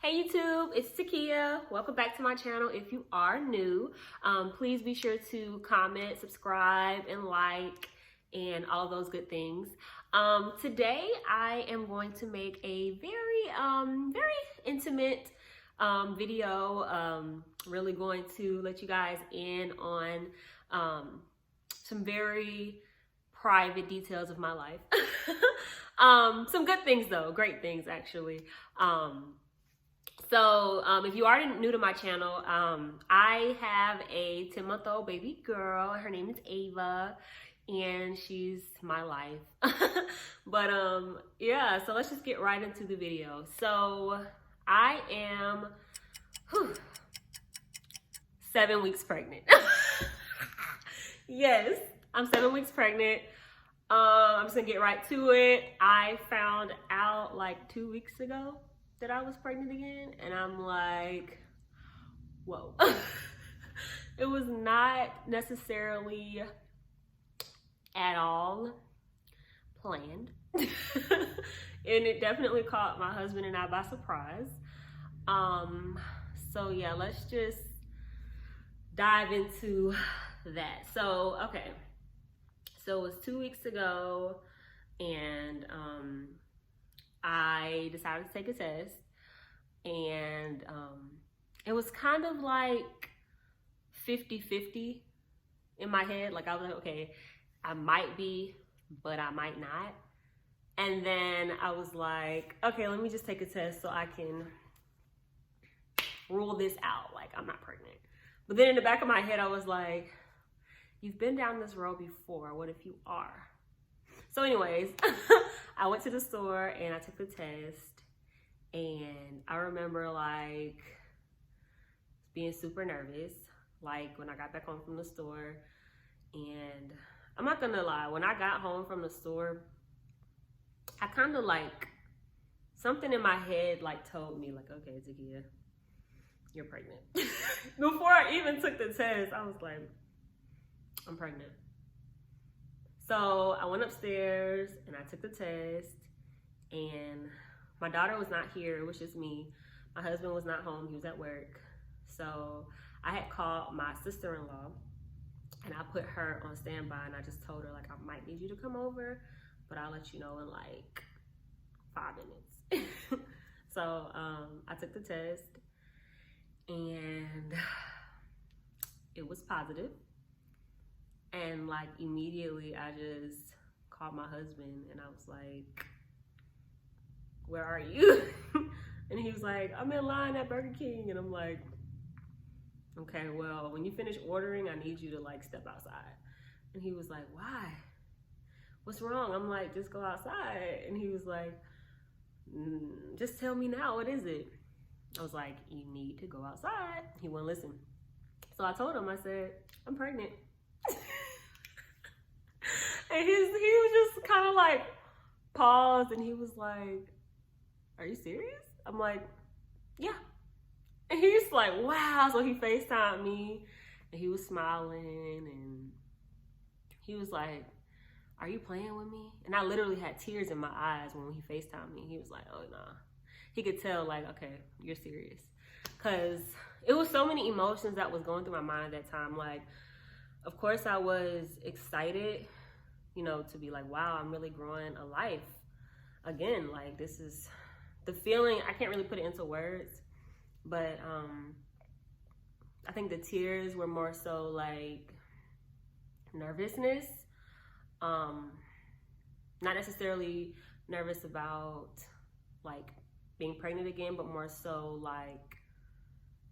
Hey YouTube, it's Tikeyah. Welcome back to my channel. If you are new, please be sure to comment, subscribe, and like, and all of those good things. Today I am going to make a very intimate video. Really going to let you guys in on some very private details of my life. Some good things though, great things actually. So if you are new to my channel, I have a 10-month-old baby girl. Her name is Ava, and she's my life. But yeah, so let's just get right into the video. So I am 7 weeks pregnant. Yes, I'm 7 weeks pregnant. I'm just gonna get right to it. I found out like 2 weeks ago that I was pregnant again, and I'm like, whoa. It was not necessarily at all planned. And it definitely caught my husband and I by surprise. So yeah, let's just dive into that. So, okay. So it was 2 weeks ago, and I decided to take a test, and it was kind of like 50-50 in my head. Like I was like, okay, I might be, but I might not. And then I was like, okay, let me just take a test so I can rule this out. Like, I'm not pregnant. But then in the back of my head, I was like, you've been down this road before. What if you are? So anyways, I went to the store and I took the test, and I remember like being super nervous, like when I got back home from the store. And I'm not gonna lie, when I got home from the store, I kind of like, something in my head like told me like, okay, Tikeyah, you're pregnant. Before I even took the test, I was like, I'm pregnant. So I went upstairs and I took the test, and my daughter was not here. It was just me. My husband was not home. He was at work. So I had called my sister-in-law, and I put her on standby, and I just told her like, I might need you to come over, but I'll let you know in like 5 minutes. So I took the test, and it was positive. And like immediately I just called my husband, and I was like, where are you? And he was like, I'm in line at Burger King. And I'm like, okay, well, when you finish ordering, I need you to like step outside. And he was like, why? What's wrong? I'm like, just go outside. And he was like, just tell me now, what is it? I was like, you need to go outside. He wouldn't listen. So I told him, I said, I'm pregnant. And he was just kind of like paused, and he was like, are you serious? I'm like, yeah. And he's like, wow. So he FaceTimed me, and he was smiling, and he was like, are you playing with me? And I literally had tears in my eyes when he FaceTimed me. He was like, oh nah. He could tell like, okay, you're serious. Cause it was so many emotions that was going through my mind at that time. Like, of course I was excited, you know, to be like, wow, I'm really growing a life again. Like, this is the feeling, I can't really put it into words, but I think the tears were more so like nervousness. Not necessarily nervous about like being pregnant again, but more so like,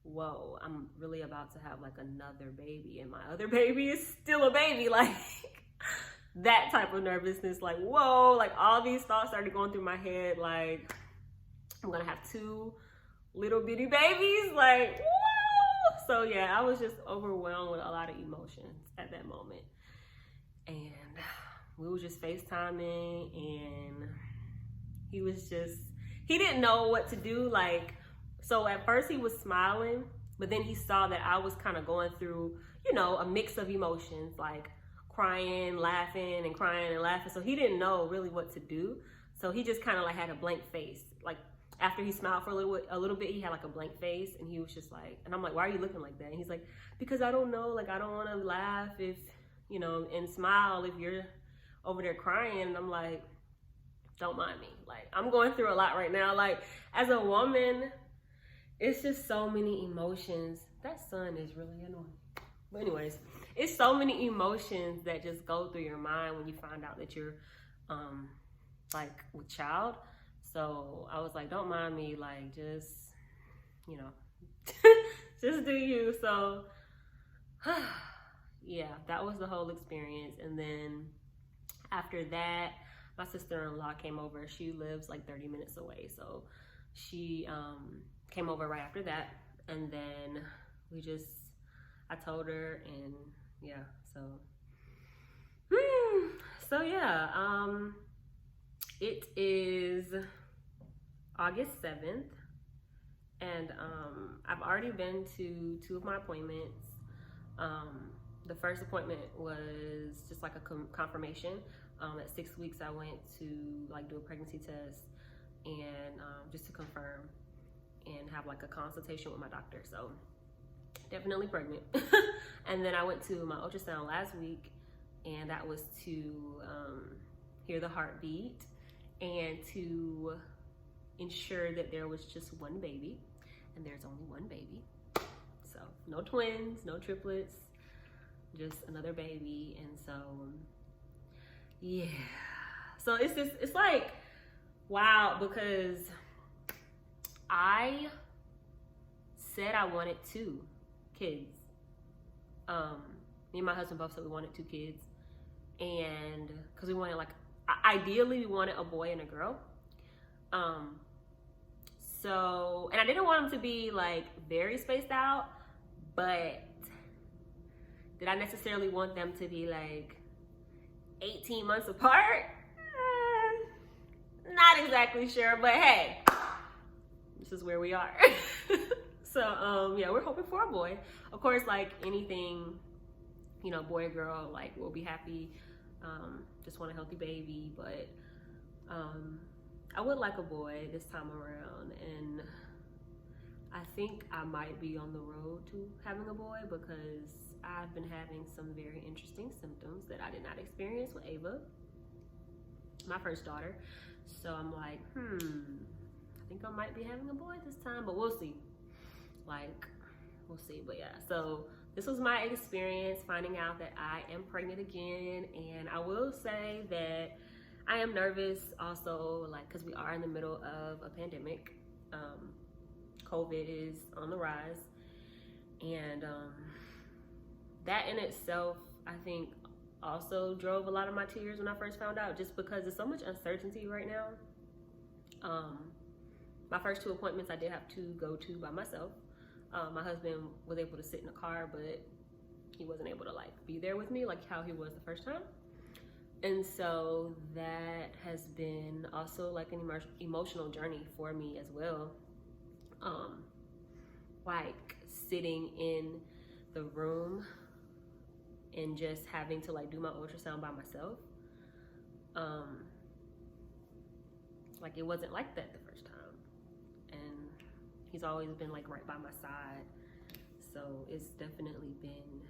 whoa, I'm really about to have like another baby, and my other baby is still a baby. Like that type of nervousness, like, whoa, like all these thoughts started going through my head. Like, I'm gonna have 2 little bitty babies, like, whoa. So yeah, I was just overwhelmed with a lot of emotions at that moment. And we were just FaceTiming, and he didn't know what to do. Like, so at first he was smiling, but then he saw that I was kind of going through, you know, a mix of emotions, like crying, laughing, and crying and laughing. So he didn't know really what to do. So he just kind of like had a blank face. Like, after he smiled for a little bit, he had like a blank face, and he was just like, and I'm like, why are you looking like that? And he's like, because I don't know, like I don't want to laugh if, you know, and smile if you're over there crying. And I'm like, don't mind me. Like, I'm going through a lot right now. Like, as a woman, it's just so many emotions. That sun is really annoying. But anyways, it's so many emotions that just go through your mind when you find out that you're like with child. So I was like, don't mind me, like, just, you know, just do you. So yeah, that was the whole experience. And then after that, my sister-in-law came over. She lives like 30 minutes away. So she came over right after that. And then I told her, and yeah, so yeah, it is August 7th, and I've already been to 2 of my appointments. The first appointment was just like a confirmation. At 6 weeks, I went to like do a pregnancy test, and just to confirm and have like a consultation with my doctor. So definitely pregnant. And then I went to my ultrasound last week, and that was to hear the heartbeat and to ensure that there was just one baby, and there's only one baby. So no twins, no triplets, just another baby. And so yeah, so it's like, wow, because I said I wanted 2 kids. Me and my husband both said we wanted 2 kids, and because we wanted, like, ideally we wanted a boy and a girl. So, and I didn't want them to be like very spaced out, but did I necessarily want them to be like 18 months apart? Not exactly sure, but hey, this is where we are. So yeah, we're hoping for a boy. Of course, like anything, you know, boy or girl, like we'll be happy. Just want a healthy baby, but I would like a boy this time around, and I think I might be on the road to having a boy because I've been having some very interesting symptoms that I did not experience with Ava, my first daughter. So I'm like, I think I might be having a boy this time, but we'll see. Like, we'll see. But yeah, so this was my experience finding out that I am pregnant again. And I will say that I am nervous also, like, because we are in the middle of a pandemic. COVID is on the rise, and that in itself, I think, also drove a lot of my tears when I first found out, just because there's so much uncertainty right now. My first 2 appointments I did have to go to by myself. My husband was able to sit in the car, but he wasn't able to like be there with me like how he was the first time. And so that has been also like an emotional journey for me as well. Like sitting in the room and just having to like do my ultrasound by myself. Like it wasn't like that the first time. And he's always been like right by my side. So it's definitely been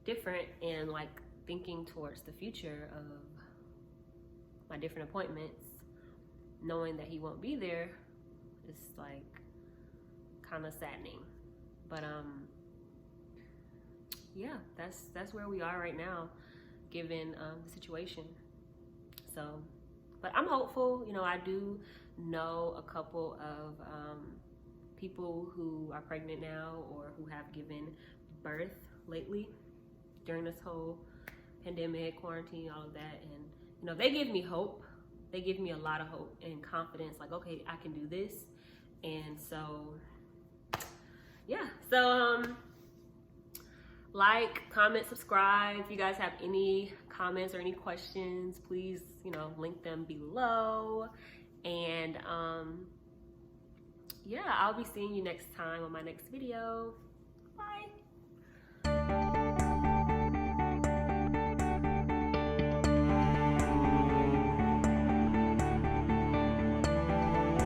different, and like thinking towards the future of my different appointments, knowing that he won't be there, is like kind of saddening. But yeah, that's where we are right now, given the situation. So, but I'm hopeful. You know, I do know a couple of people who are pregnant now or who have given birth lately during this whole pandemic, quarantine, all of that. And, you know, they give me hope. They give me a lot of hope and confidence, like, okay, I can do this. And so, yeah. So, like, comment, subscribe. If you guys have any comments or any questions, please, you know, link them below. And, yeah, I'll be seeing you next time on my next video. Bye.